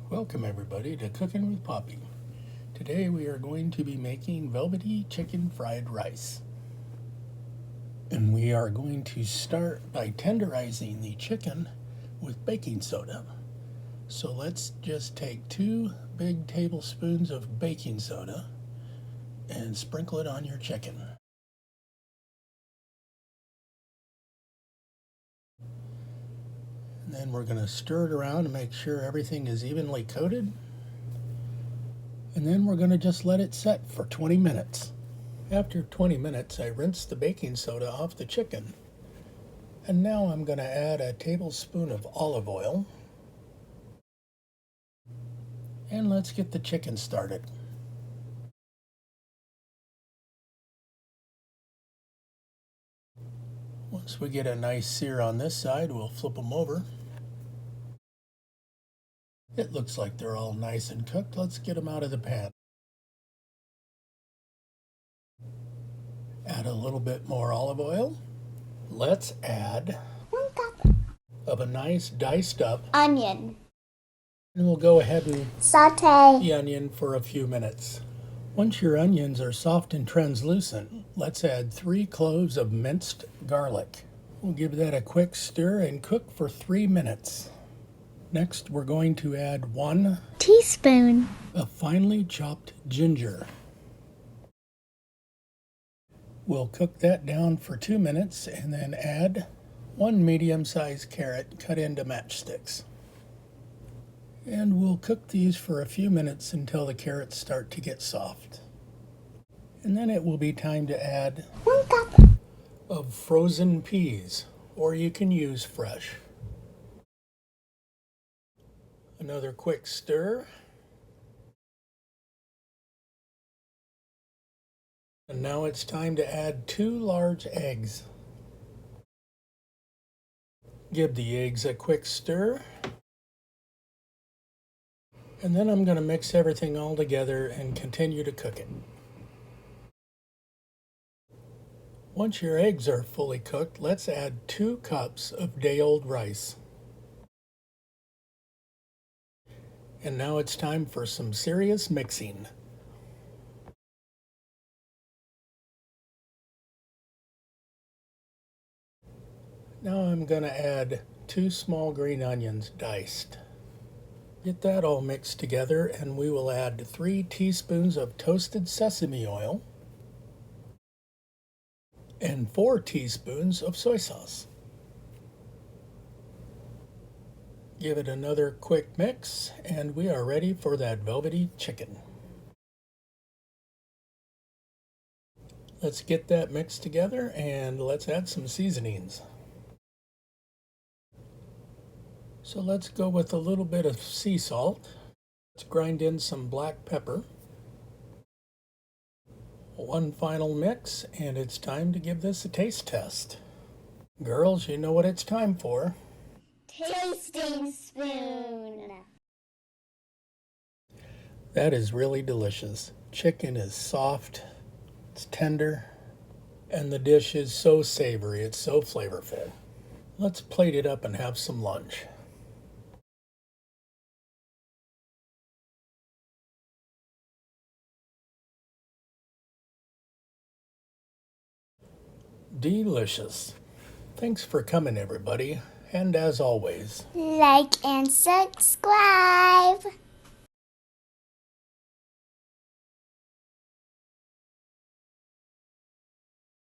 Welcome everybody to Cooking with Poppy. Today we are going to be making velvety chicken fried rice. And we are going to start by tenderizing the chicken with baking soda. So let's just take 2 big tablespoons of baking soda and sprinkle it on your chicken. And then we're going to stir it around to make sure everything is evenly coated. And then we're going to just let it set for 20 minutes. After 20 minutes, I rinsed the baking soda off the chicken. And now I'm going to add a tablespoon of olive oil. And let's get the chicken started. Once we get a nice sear on this side, we'll flip them over. It looks like they're all nice and cooked. Let's get them out of the pan. Add a little bit more olive oil. Let's add 1 cup of a nice diced up onion. And we'll go ahead and Saute the onion for a few minutes. Once your onions are soft and translucent, let's add 3 cloves of minced garlic. We'll give that a quick stir and cook for 3 minutes. Next, we're going to add 1 teaspoon of finely chopped ginger. We'll cook that down for 2 minutes and then add 1 medium-sized carrot cut into matchsticks. And we'll cook these for a few minutes until the carrots start to get soft. And then it will be time to add 1 cup of frozen peas, or you can use fresh. Another quick stir. And now it's time to add 2 large eggs. Give the eggs a quick stir. And then I'm going to mix everything all together and continue to cook it. Once your eggs are fully cooked, let's add 2 cups of day-old rice. And now it's time for some serious mixing. Now I'm going to add 2 small green onions diced. Get that all mixed together and we will add 3 teaspoons of toasted sesame oil and 4 teaspoons of soy sauce. Give it another quick mix and we are ready for that velvety chicken. Let's get that mixed together and let's add some seasonings. So let's go with a little bit of sea salt. Let's grind in some black pepper. 1 final mix, and it's time to give this a taste test. Girls, you know what it's time for. tasting spoon. That is really delicious. Chicken is soft, it's tender, and the dish is so savory, it's so flavorful. Let's plate it up and have some lunch. Delicious. Thanks for coming, everybody. And as always, Like and subscribe.